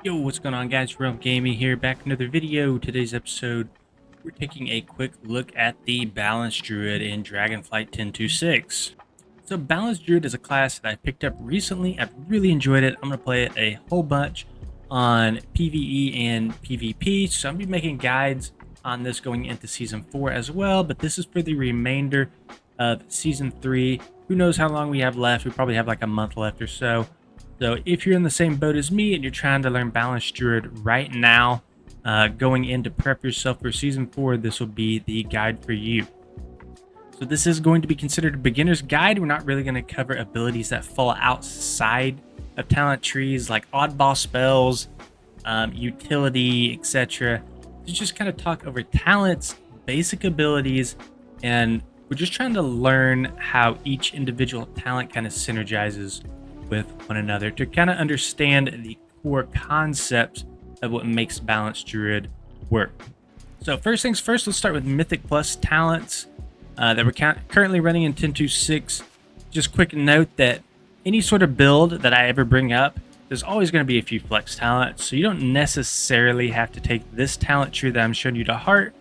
Yo, what's going on, guys? Realm Gaming here, back with another video. Today's episode, we're taking a quick look at the Balanced Druid in Dragonflight 10.2.6. So Balanced Druid is a class that I picked up recently. I've really enjoyed it. I'm going to play it a whole bunch on PvE and PvP. So I'm going to be making guides on this going into Season 4 as well. But this is for the remainder of Season 3. Who knows how long we have left? We probably have like a month left or so. So if you're in the same boat as me and you're trying to learn Balanced Druid right now, going in to prep yourself for Season 4, this will be the guide for you. So this is going to be considered a beginner's guide. We're not really going to cover abilities that fall outside of talent trees like oddball spells, utility, etc. To just kind of talk over talents, basic abilities, and we're just trying to learn how each individual talent kind of synergizes with one another to kind of understand the core concepts of what makes Balanced Druid work. So first things first, let's start with Mythic Plus talents that we're currently running in 10.2.6. Just quick note that any sort of build that I ever bring up, there's always going to be a few flex talents, so you don't necessarily have to take this talent tree that I'm showing you to heart.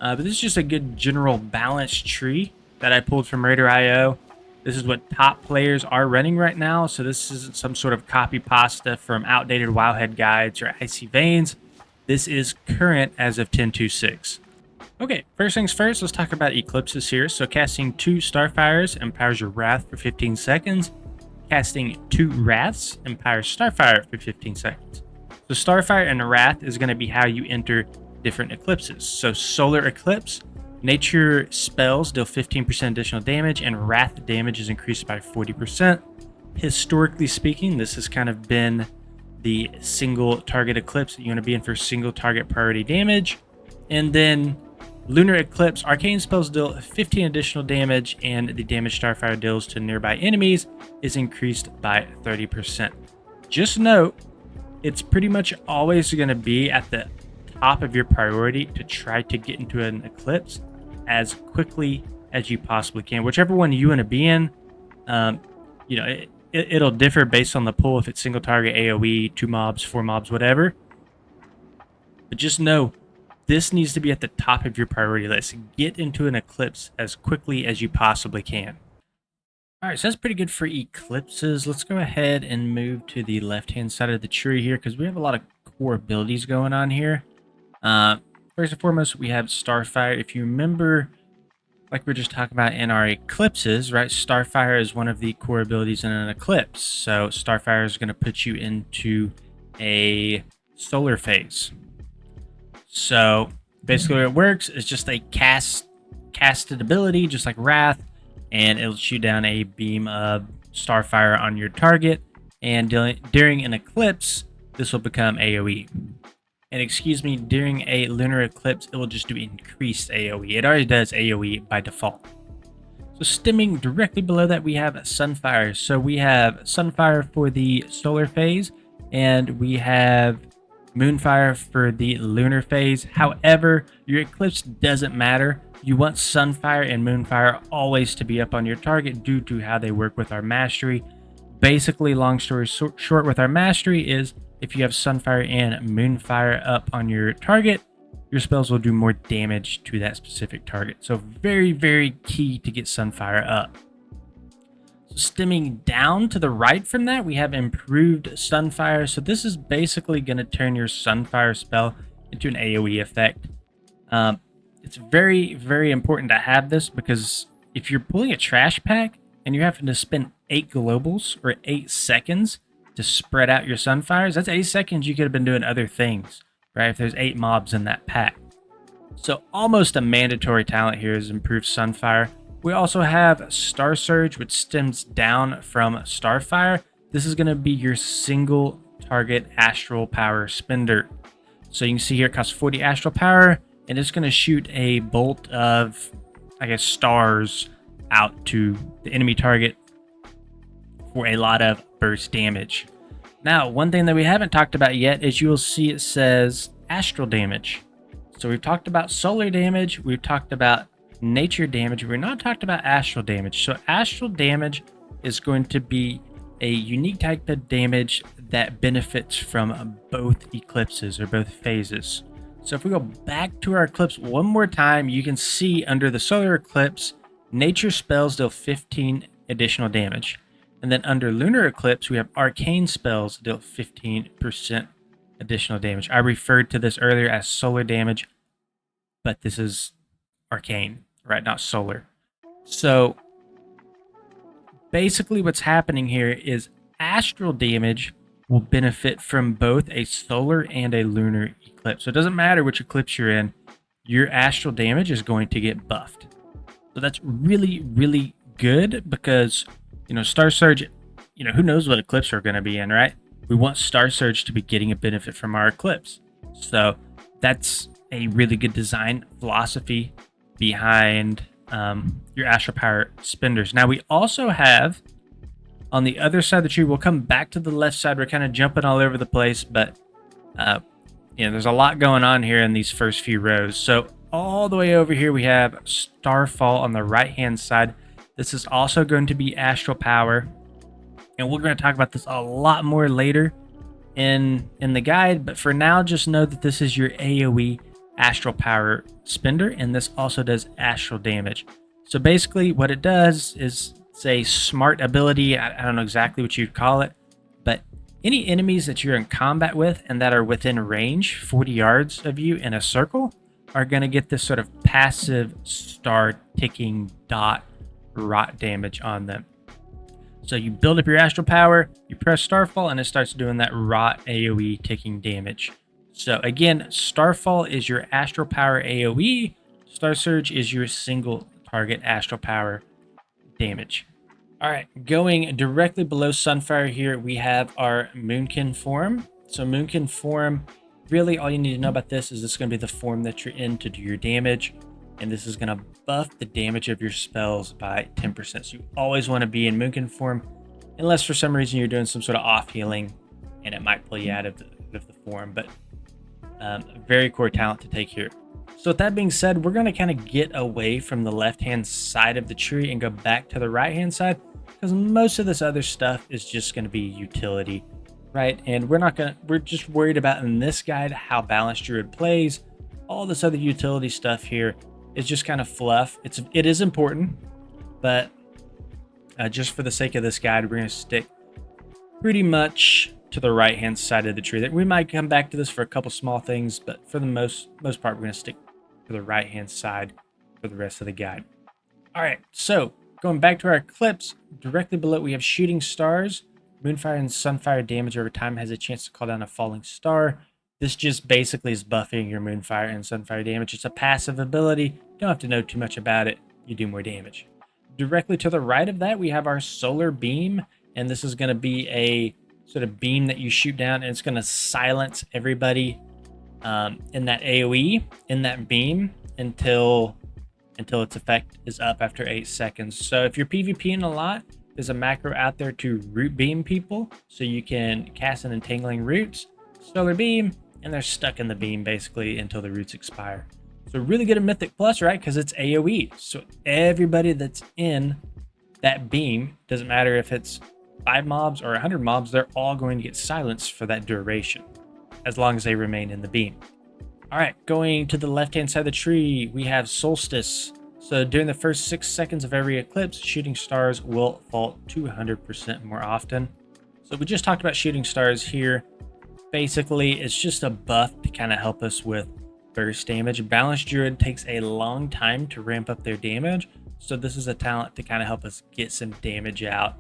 But this is just a good general balanced tree that I pulled from Raider.io. This is what top players are running right now, so this isn't some sort of copy pasta from outdated Wowhead guides or Icy Veins. This is current as of 10.2.6. Okay, first things first, let's talk about eclipses here. So casting 2 Starfires empowers your Wrath for 15 seconds. Casting 2 Wraths empowers Starfire for 15 seconds. So Starfire and Wrath is going to be how you enter different eclipses. So Solar Eclipse, nature spells deal 15% additional damage, and wrath damage is increased by 40%. Historically speaking, this has kind of been the single target eclipse that you want to be in for single target priority damage. And then lunar eclipse, arcane spells deal 15 additional damage, and the damage Starfire deals to nearby enemies is increased by 30%. Just note, it's pretty much always going to be at the top of your priority to try to get into an eclipse as quickly as you possibly can. Whichever one you want to be in, it'll differ based on the pull, if it's single target, AOE, 2 mobs, 4 mobs, whatever. But just know, this needs to be at the top of your priority list. Get into an eclipse as quickly as you possibly can. Alright, so that's pretty good for eclipses. Let's go ahead and move to the left-hand side of the tree here, because we have a lot of core abilities going on here. First and foremost, we have Starfire. If you remember, like we were just talking about in our eclipses, right? Starfire is one of the core abilities in an eclipse. So Starfire is going to put you into a solar phase. So basically what it works is just a casted ability, just like Wrath, and it'll shoot down a beam of Starfire on your target. And during an eclipse, this will become AoE. And excuse me, during a lunar eclipse, it will just do increased AoE. It already does AoE by default. So stemming directly below that, we have Sunfire. So we have Sunfire for the solar phase, and we have Moonfire for the lunar phase. However, your eclipse doesn't matter. You want Sunfire and Moonfire always to be up on your target due to how they work with our mastery. Basically, long story short with our mastery is, if you have Sunfire and Moonfire up on your target, your spells will do more damage to that specific target. So very, very key to get Sunfire up. So stemming down to the right from that, we have improved Sunfire. So this is basically going to turn your Sunfire spell into an AoE effect. It's very, very important to have this, because if you're pulling a trash pack and you're having to spend 8 globals or 8 seconds to spread out your Sunfires, that's 8 seconds you could have been doing other things, right? If there's 8 mobs in that pack. So almost a mandatory talent here is improved Sunfire. We also have Star Surge, which stems down from Starfire. This is going to be your single target astral power spender. So you can see here it costs 40 astral power, and it's going to shoot a bolt of, I guess, stars out to the enemy target for a lot of burst damage. Now, one thing that we haven't talked about yet is you will see it says astral damage. So we've talked about solar damage, we've talked about nature damage, we're not talked about astral damage. So astral damage is going to be a unique type of damage that benefits from both eclipses or both phases. So if we go back to our eclipse one more time, you can see under the solar eclipse, nature spells deal 15 additional damage. And then under lunar eclipse, we have arcane spells deal 15% additional damage. I referred to this earlier as solar damage, but this is arcane, right? Not solar. So basically what's happening here is astral damage will benefit from both a solar and a lunar eclipse. So it doesn't matter which eclipse you're in, your astral damage is going to get buffed. So that's really, really good because, Star Surge, who knows what eclipse we're going to be in, right? We want Star Surge to be getting a benefit from our eclipse. So that's a really good design philosophy behind your astral power spenders. Now we also have on the other side of the tree, we'll come back to the left side. We're kind of jumping all over the place, but there's a lot going on here in these first few rows. So all the way over here, we have Starfall on the right-hand side. This is also going to be astral power, and we're going to talk about this a lot more later in the guide. But for now, just know that this is your AOE astral power spender, and this also does astral damage. So basically, what it does is it's a smart ability. I don't know exactly what you'd call it, but any enemies that you're in combat with and that are within range, 40 yards of you in a circle, are going to get this sort of passive star ticking dot rot damage on them. So you build up your astral power, you press Starfall, and it starts doing that rot AoE ticking damage. So again, Starfall is your astral power AoE, Star Surge is your single target astral power damage. All right, going directly below Sunfire here, we have our Moonkin form. So Moonkin form, really all you need to know about this is this is going to be the form that you're in to do your damage. And this is going to buff the damage of your spells by 10%. So you always want to be in Moonkin form, unless for some reason you're doing some sort of off healing and it might pull you out of the form. But a very core talent to take here. So with that being said, we're going to kind of get away from the left-hand side of the tree and go back to the right-hand side, because most of this other stuff is just going to be utility, right? And we're just worried about in this guide how balanced Druid plays. All this other utility stuff here is just kind of fluff. It is important, but just for the sake of this guide, we're going to stick pretty much to the right-hand side of the tree. That we might come back to this for a couple small things, but for the most part, we're going to stick to the right-hand side for the rest of the guide. All right, so going back to our eclipse, directly below we have shooting stars. Moonfire and Sunfire damage over time has a chance to call down a falling star. This just basically is buffing your Moonfire and Sunfire damage. It's a passive ability. Don't have to know too much about it. You do more damage. Directly to the right of that, we have our solar beam, and this is going to be a sort of beam that you shoot down, and it's going to silence everybody in that AoE, in that beam, until its effect is up after 8 seconds. So if you're PvPing a lot, there's a macro out there to root beam people, so you can cast an entangling roots, solar beam, and they're stuck in the beam basically until the roots expire. So really good at Mythic Plus, right? Because it's AoE. So everybody that's in that beam, doesn't matter if it's 5 mobs or 100 mobs, they're all going to get silenced for that duration, as long as they remain in the beam. All right, going to the left-hand side of the tree, we have Solstice. So during the first 6 seconds of every eclipse, shooting stars will fall 200% more often. So we just talked about shooting stars here. Basically, it's just a buff to kind of help us with burst damage. Balanced Druid takes a long time to ramp up their damage, so this is a talent to kind of help us get some damage out,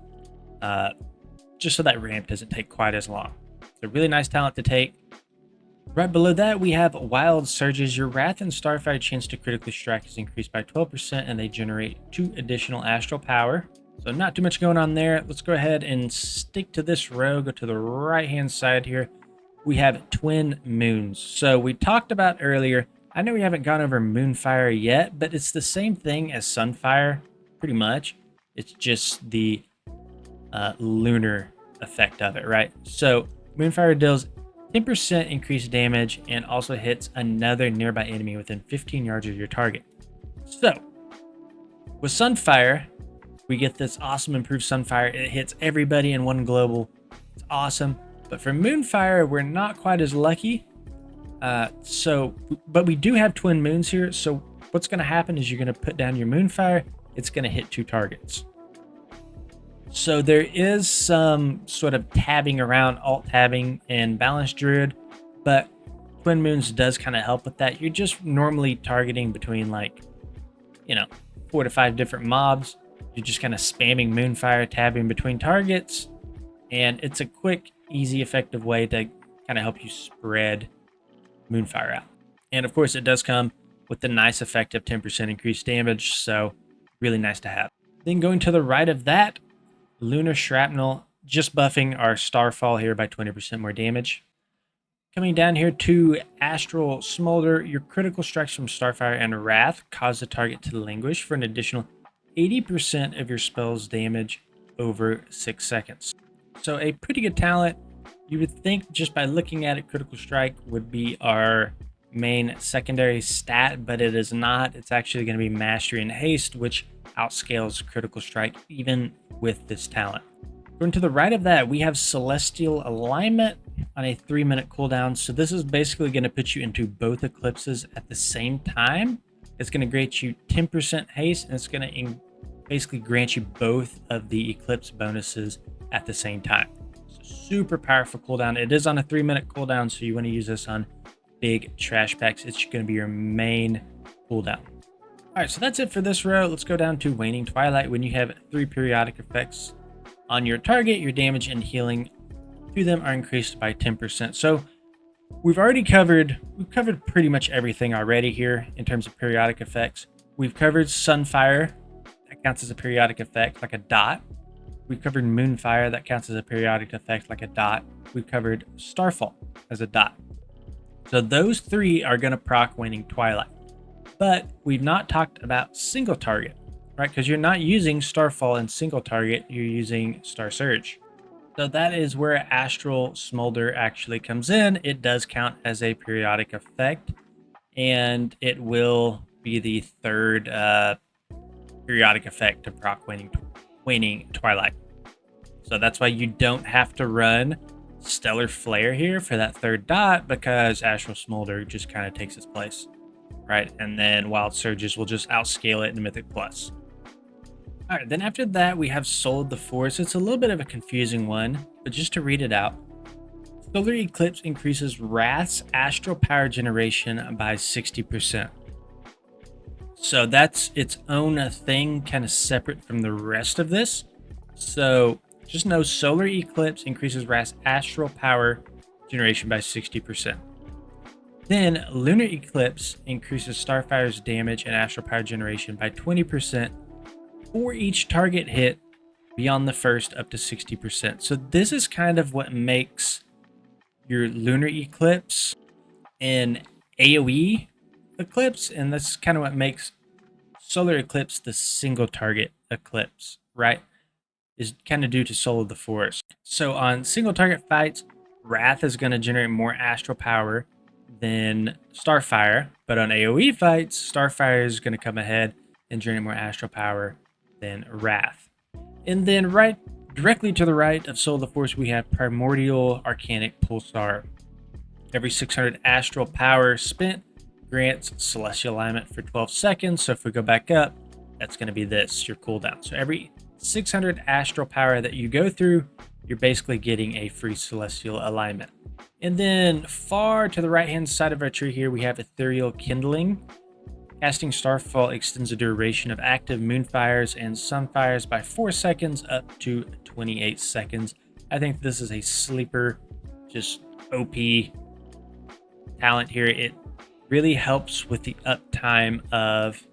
just so that ramp doesn't take quite as long. It's a really nice talent to take. Right below that, we have Wild Surges. Your Wrath and Starfire chance to critically strike is increased by 12%, and they generate 2 additional astral power. So not too much going on there. Let's go ahead and stick to this row. Go to the right-hand side here. We have Twin Moons. So we talked about earlier, I know we haven't gone over Moonfire yet, but it's the same thing as Sunfire, pretty much. It's just the lunar effect of it, right? So Moonfire deals 10% increased damage and also hits another nearby enemy within 15 yards of your target. So with Sunfire, we get this awesome improved Sunfire. It hits everybody in one global. It's awesome. But for Moonfire, we're not quite as lucky. But we do have twin moons here. So what's going to happen is you're going to put down your Moonfire. It's going to hit 2 targets. So there is some sort of tabbing around, alt-tabbing and Balanced Druid, but Twin Moons does kind of help with that. You're just normally targeting between 4 to 5 different mobs. You're just kind of spamming Moonfire, tabbing between targets, and it's a quick, easy, effective way to kind of help you spread Moonfire out. And of course, it does come with the nice effect of 10% increased damage, so really nice to have. Then going to the right of that, Lunar Shrapnel, just buffing our Starfall here by 20% more damage. Coming down here to Astral Smolder, your critical strikes from Starfire and Wrath cause the target to languish for an additional 80% of your spell's damage over 6 seconds. So a pretty good talent. You would think just by looking at it, Critical Strike would be our main secondary stat, but it is not. It's actually going to be Mastery and Haste, which outscales Critical Strike even with this talent. Going to the right of that, we have Celestial Alignment on a 3-minute cooldown. So this is basically going to put you into both eclipses at the same time. It's going to grant you 10% haste, and it's going to basically grant you both of the eclipse bonuses at the same time. So super powerful cooldown. It is on a 3-minute cooldown, so you want to use this on big trash packs. It's going to be your main cooldown. All right, so that's it for this row. Let's go down to Waning Twilight. When you have 3 periodic effects on your target, your damage and healing to them are increased by 10%. So we've covered pretty much everything already here in terms of periodic effects. We've covered Sunfire, that counts as a periodic effect, like a dot. We've covered Moonfire, that counts as a periodic effect, like a dot. We've covered Starfall as a dot. So those 3 are going to proc Waning Twilight. But we've not talked about single target, right? Because you're not using Starfall in single target, you're using Star Surge. So that is where Astral Smolder actually comes in. It does count as a periodic effect, and it will be the 3rd periodic effect to proc Waning Twilight. So that's why you don't have to run Stellar Flare here for that 3rd dot, because Astral Smolder just kind of takes its place. Right, and then Wild Surges will just outscale it in Mythic Plus. All right, then after that, we have Soul of the Forest. It's a little bit of a confusing one, but just to read it out. Solar Eclipse increases Wrath's astral power generation by 60%. So that's its own thing, kind of separate from the rest of this. So just know Solar Eclipse increases Wrath's astral power generation by 60%. Then Lunar Eclipse increases Starfire's damage and astral power generation by 20% for each target hit beyond the first up to 60%. So this is kind of what makes your Lunar Eclipse an AOE Eclipse, and that's kind of what makes Solar Eclipse the single target Eclipse, right? Is kind of due to Soul of the Forest. So on single target fights, Wrath is going to generate more astral power than Starfire, but on AoE fights, Starfire is going to come ahead and generate more astral power than Wrath. And then directly to the right of Soul of the Force, we have Primordial Arcanic Pulsar. Every 600 astral power spent grants Celestial Alignment for 12 seconds. So if we go back up, that's going to be your cooldown. So every 600 astral power that you go through, you're basically getting a free Celestial Alignment. And then far to the right-hand side of our tree here, we have Ethereal Kindling. Casting Starfall extends the duration of active Moonfires and Sunfires by 4 seconds up to 28 seconds. I think this is a sleeper, just OP talent here. It really helps with the uptime of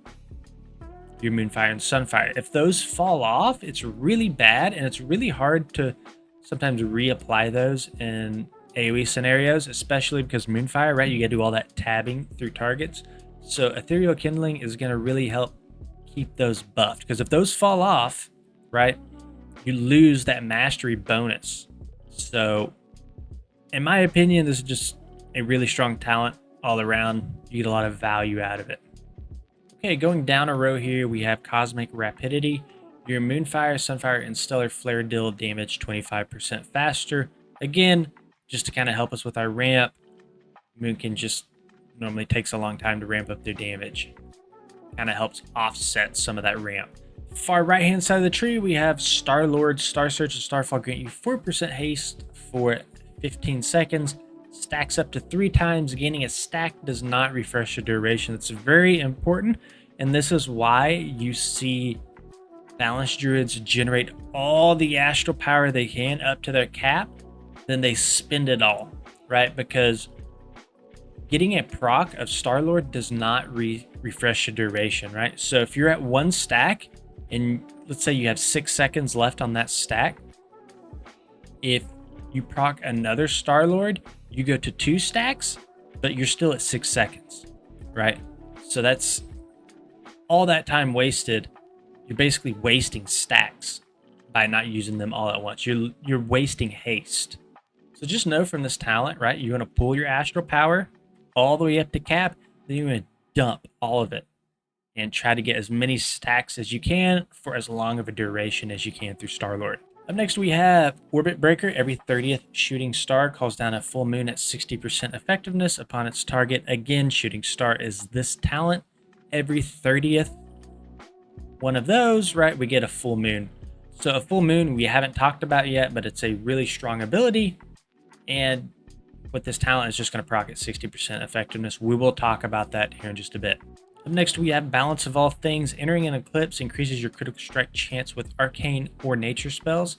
your Moonfire and Sunfire. If those fall off, it's really bad, and it's really hard to sometimes reapply those in AoE scenarios, especially because Moonfire, right? You gotta do all that tabbing through targets. So Ethereal Kindling is gonna really help keep those buffed, because if those fall off, right, you lose that mastery bonus. So in my opinion, this is just a really strong talent all around. You get a lot of value out of it. Okay, going down a row here, we have Cosmic Rapidity. Your Moonfire, Sunfire, and Stellar Flare deal damage 25% faster. Again, just to kind of help us with our ramp. Moonkin just normally takes a long time to ramp up their damage. Kind of helps offset some of that ramp. Far right hand side of the tree, we have Star Lord, Star Search, and Starfall grant you 4% haste for 15 seconds. Stacks up to 3 times. Gaining a stack does not refresh your duration. That's very important, and this is why you see balanced druids generate all the astral power they can up to their cap, then they spend it all, right? Because getting a proc of Star-Lord does not refresh your duration, right? So if you're at 1 stack, and let's say you have 6 seconds left on that stack, if you proc another Star-Lord, you go to 2 stacks, but you're still at 6 seconds, right? So that's all that time wasted. You're basically wasting stacks by not using them all at once. You're wasting haste. So just know from this talent, right? You're going to pull your astral power all the way up to cap, then you're going to dump all of it and try to get as many stacks as you can for as long of a duration as you can through Star-Lord. Up next, we have Orbit Breaker. Every 30th shooting star calls down a full moon at 60% effectiveness upon its target. Again, shooting star is this talent. Every 30th one of those, right, we get a full moon. So a full moon we haven't talked about yet, but it's a really strong ability. And with this talent, it's just going to proc at 60% effectiveness. We will talk about that here in just a bit. Up next, we have Balance of All Things. Entering an eclipse increases your critical strike chance with arcane or nature spells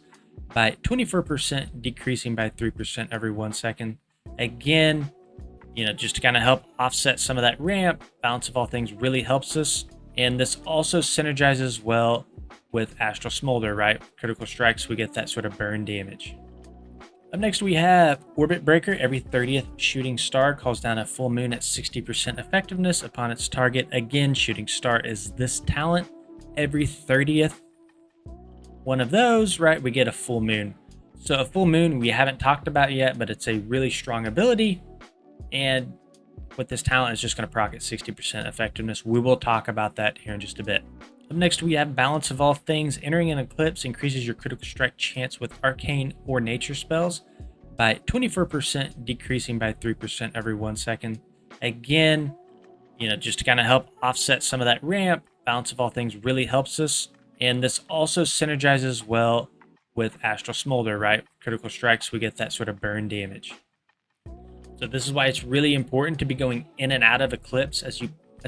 by 24%, decreasing by 3% every 1 second. Again, just to kind of help offset some of that ramp, Balance of All Things really helps us. And this also synergizes well with Astral Smolder, right? Critical strikes, we get that sort of burn damage. Up next, we have Orbit Breaker. Every 30th shooting star calls down a full moon at 60% effectiveness upon its target. Again, shooting star is this talent. Every 30th one of those, right, we get a full moon. So a full moon we haven't talked about yet, but it's a really strong ability. And with this talent, it's just going to proc at 60% effectiveness. We will talk about that here in just a bit. Up next, we have Balance of All Things. Entering an eclipse increases your critical strike chance with arcane or nature spells by 24%, decreasing by 3% every 1 second. Again, just to kind of help offset some of that ramp, Balance of All Things really helps us. And this also synergizes well with Astral Smolder, right? Critical strikes, we get that sort of burn damage. So this is why it's really important to be going in and out of eclipse as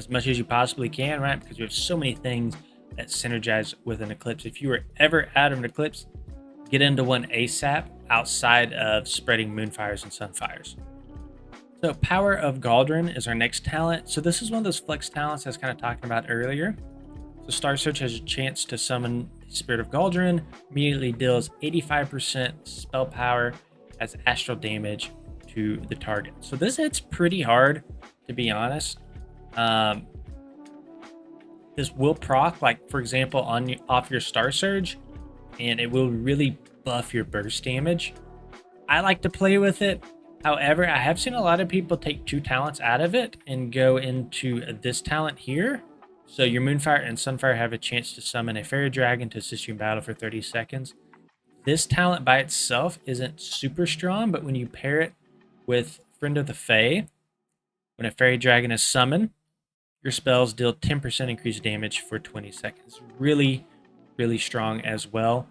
much as you possibly can, right? Because you have so many things that synergize with an eclipse. If you were ever out of an eclipse, get into one ASAP outside of spreading moonfires and sunfires. So Power of Galdron is our next talent. So this is one of those flex talents I was kind of talking about earlier. So Star Search has a chance to summon the Spirit of Galdron, immediately deals 85% spell power as astral damage to the target. So this hits pretty hard, to be honest. This will proc, like for example, off your Star Surge, and it will really buff your burst damage. I like to play with it. However, I have seen a lot of people take 2 talents out of it and go into this talent here. So your Moonfire and Sunfire have a chance to summon a Fairy Dragon to assist you in battle for 30 seconds. This talent by itself isn't super strong, but when you pair it with Friend of the Fae, when a Fairy Dragon is summoned, your spells deal 10% increased damage for 20 seconds. Really, really strong as well.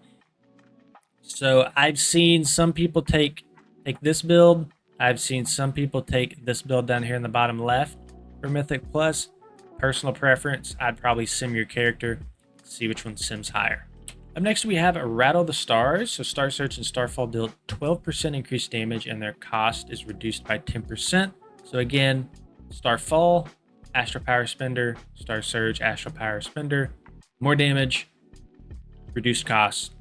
So I've seen some people take this build. I've seen some people take this build down here in the bottom left for Mythic Plus. Personal preference, I'd probably sim your character, see which one sims higher. Up next, we have Rattle the Stars. So Star Search and Starfall deal 12% increased damage, and their cost is reduced by 10%. So again, Starfall, Astral Power Spender, Star Surge, Astral Power Spender. More damage, reduced cost.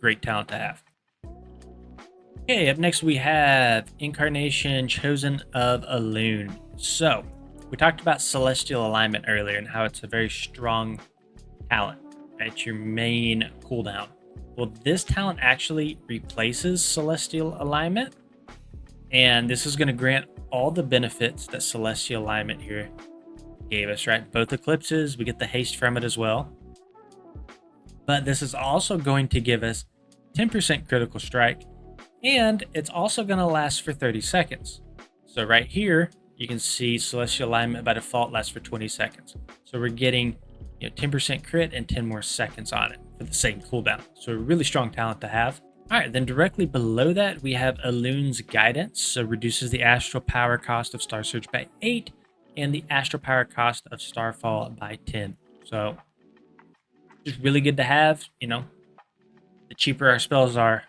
Great talent to have. Okay, up next we have Incarnation, Chosen of Elune. So, we talked about Celestial Alignment earlier and how it's a very strong talent. It's your main cooldown. Well, this talent actually replaces Celestial Alignment, and this is going to grant all the benefits that Celestial Alignment here gave us, right? Both eclipses, we get the haste from it as well. But this is also going to give us 10% critical strike, And it's also going to last for 30 seconds. So right here, you can see Celestial Alignment by default lasts for 20 seconds. So we're getting 10% crit and 10 more seconds on it for the same cooldown. So a really strong talent to have. All right, then directly below that, we have Elun's Guidance. So reduces the astral power cost of Star Surge by 8 and the astral power cost of Starfall by 10. So just really good to have. The cheaper our spells are,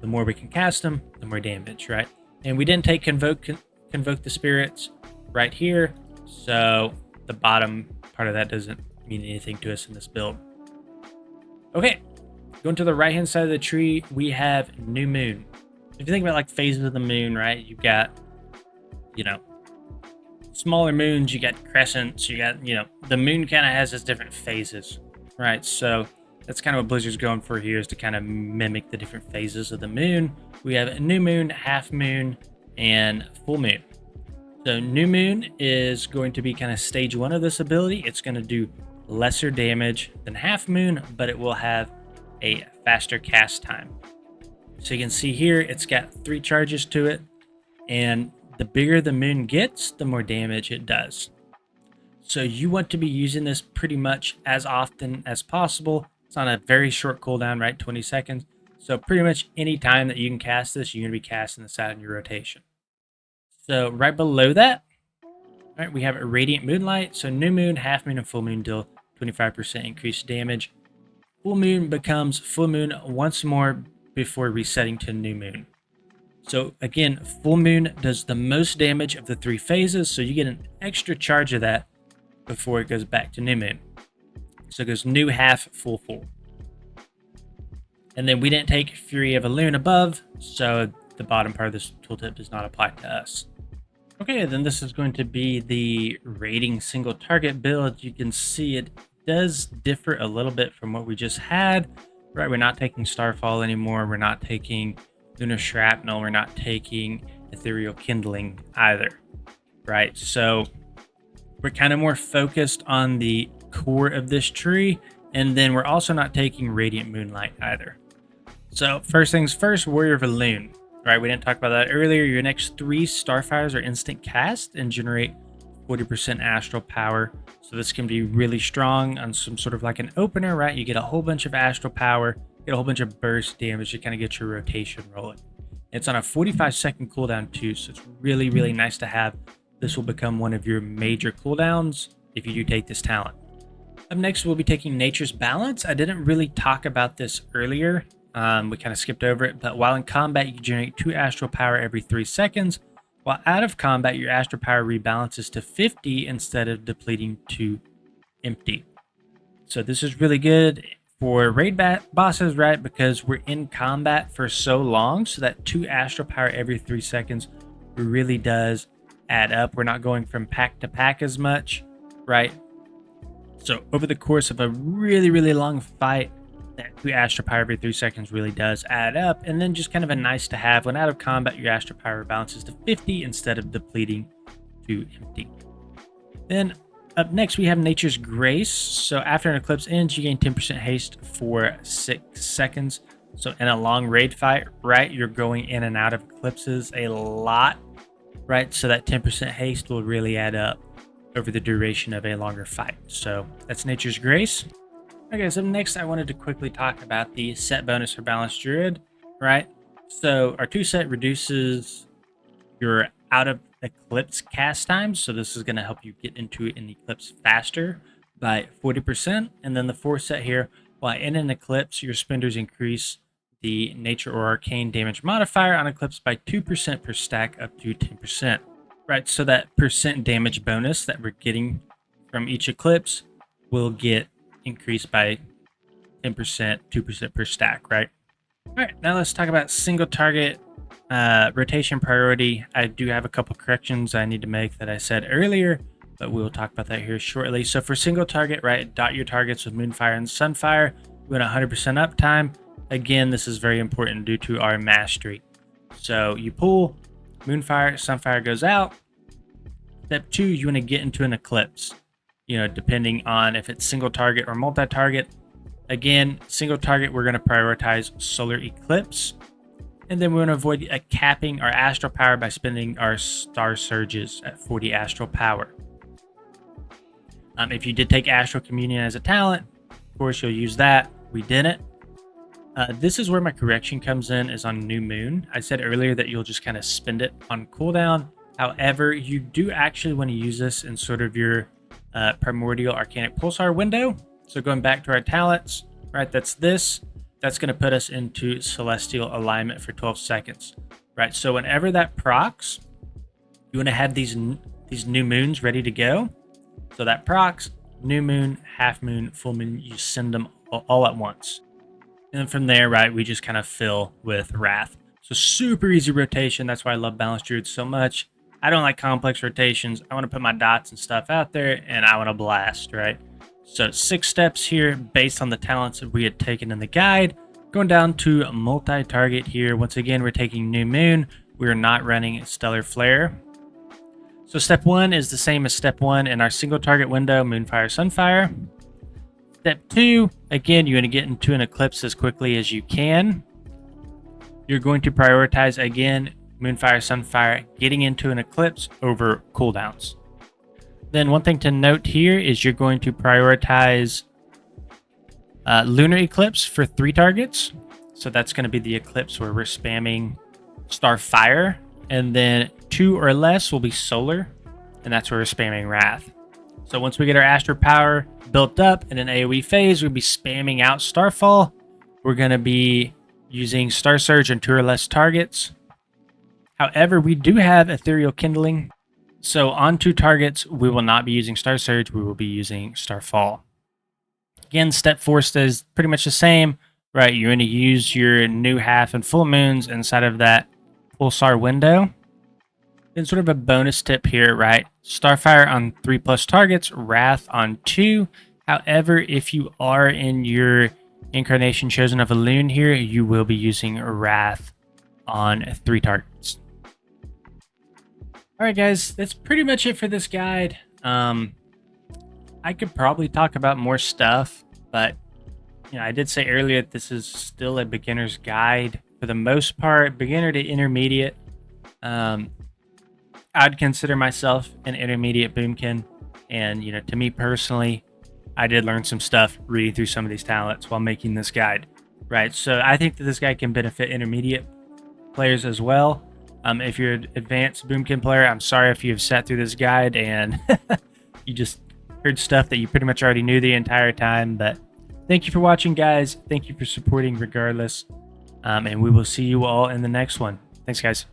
the more we can cast them, the more damage, right? And we didn't take Convoke the Spirits right here, so the bottom part of that doesn't mean anything to us in this build. Okay, going to the right-hand side of the tree, we have New Moon. If you think about like phases of the moon, right? You've got, smaller moons, you got crescents, you got, the moon kind of has its different phases, right? So that's kind of what Blizzard's going for here, is to kind of mimic the different phases of the moon. We have a new moon, half moon, and full moon. So new moon is going to be kind of stage 1 of this ability. It's going to do lesser damage than half moon, but it will have a faster cast time. So you can see here, it's got 3 charges to it, and the bigger the moon gets, the more damage it does. So you want to be using this pretty much as often as possible. It's on a very short cooldown, right? 20 seconds. So pretty much any time that you can cast this, you're going to be casting this out in your rotation. So right below that, all right, we have a Radiant Moonlight. So new moon, half moon, and full moon deal 25% increased damage. Full moon becomes full moon once more before resetting to new moon. So again, full moon does the most damage of the 3 phases. So you get an extra charge of that before it goes back to new moon. So it goes new, half, full, full. And then we didn't take Fury of Elune above, so the bottom part of this tooltip does not apply to us. Okay, then this is going to be the rating single target build. You can see it does differ a little bit from what we just had, right? We're not taking Starfall anymore. We're not taking Lunar Shrapnel. We're not taking Ethereal Kindling either, right? So we're kind of more focused on the core of this tree, and then we're also not taking Radiant Moonlight either. So first things first, Warrior of Elune, right? We didn't talk about that earlier. Your next 3 Starfires are instant cast and generate 40% astral power. So this can be really strong on some sort of like an opener, right? You get a whole bunch of astral power, get a whole bunch of burst damage to kind of get your rotation rolling. It's on a 45-second cooldown too, so it's really, really nice to have. This will become one of your major cooldowns if you do take this talent. Up next, we'll be taking Nature's Balance. I didn't really talk about this earlier. We kind of skipped over it, but while in combat, you generate 2 astral power every 3 seconds. While out of combat, your astral power rebalances to 50 instead of depleting to empty. So this is really good for raid bosses, right? Because we're in combat for so long, so that 2 astral power every 3 seconds really does add up. We're not going from pack to pack as much, right? So over the course of a really, really long fight, that 2 astral power every 3 seconds really does add up. And then just kind of a nice to have, when out of combat, your astral power balances to 50 instead of depleting to empty. Then up next, we have Nature's Grace. So after an eclipse ends, you gain 10% haste for 6 seconds. So in a long raid fight, right, you're going in and out of eclipses a lot, right? So that 10% haste will really add up over the duration of a longer fight. So that's Nature's Grace. Okay, so next I wanted to quickly talk about the set bonus for Balanced Druid, right? So our 2 set reduces your out of eclipse cast time. So this is going to help you get into an eclipse faster by 40%. And then the 4 set here, while in an eclipse, your spenders increase the nature or arcane damage modifier on eclipse by 2% per stack up to 10%. Right, so that percent damage bonus that we're getting from each eclipse will get increased by 10%, 2% per stack, right? All right, now let's talk about single target rotation priority. I do have a couple corrections I need to make that I said earlier, but we'll talk about that here shortly. So for single target, right, dot your targets with Moonfire and Sunfire. We want 100% uptime. Again, this is very important due to our mastery. So you pull, Moonfire, Sunfire goes out. Step 2, you want to get into an eclipse, depending on if it's single target or multi-target. Again, single target, we're going to prioritize solar eclipse. And then we want to avoid capping our astral power by spending our star surges at 40 astral power. If you did take Astral Communion as a talent, of course you'll use that. We didn't. This is where my correction comes in, is on New Moon. I said earlier that you'll just kind of spend it on cooldown. However, you do actually want to use this in sort of your Primordial Arcanic Pulsar window. So going back to our talents, right, that's this. That's going to put us into Celestial Alignment for 12 seconds, right? So whenever that procs, you want to have these new moons ready to go. So that procs, new moon, half moon, full moon, you send them all at once. And then from there, right, we just kind of fill with Wrath. So super easy rotation. That's why I love Balanced Druid so much. I don't like complex rotations. I want to put my dots and stuff out there, and I want to blast, right? So 6 steps here based on the talents that we had taken in the guide. Going down to multi-target here. Once again, we're taking New Moon. We're not running Stellar Flare. So step 1 is the same as step 1 in our single target window, Moonfire, Sunfire. Step 2, again, you want to get into an eclipse as quickly as you can. You're going to prioritize, again, Moonfire, Sunfire, getting into an eclipse over cooldowns. Then one thing to note here is you're going to prioritize Lunar Eclipse for 3 targets. So that's going to be the eclipse where we're spamming Starfire. And then 2 or less will be Solar. And that's where we're spamming Wrath. So once we get our Astral Power built up in an AoE phase, we'll be spamming out Starfall. We're going to be using Star Surge on 2 or less targets. However, we do have Ethereal Kindling. So on 2 targets, we will not be using Star Surge. We will be using Starfall. Again, step 4 stays pretty much the same, right? You're going to use your new half and full moons inside of that Pulsar window. Then sort of a bonus tip here, right? Starfire on 3+ targets, Wrath on 2. However, if you are in your Incarnation Chosen of a Loon here, you will be using Wrath on 3 targets. Alright guys, that's pretty much it for this guide. I could probably talk about more stuff, but you know, I did say earlier that this is still a beginner's guide for the most part, beginner to intermediate. I'd consider myself an intermediate boomkin, and you know, to me personally, I did learn some stuff reading through some of these talents while making this guide, right? So I think that this guide can benefit intermediate players as well. If you're an advanced boomkin player, I'm sorry if you've sat through this guide and you just heard stuff that you pretty much already knew the entire time. But thank you for watching, guys. Thank you for supporting regardless. And we will see you all in the next one. Thanks, guys.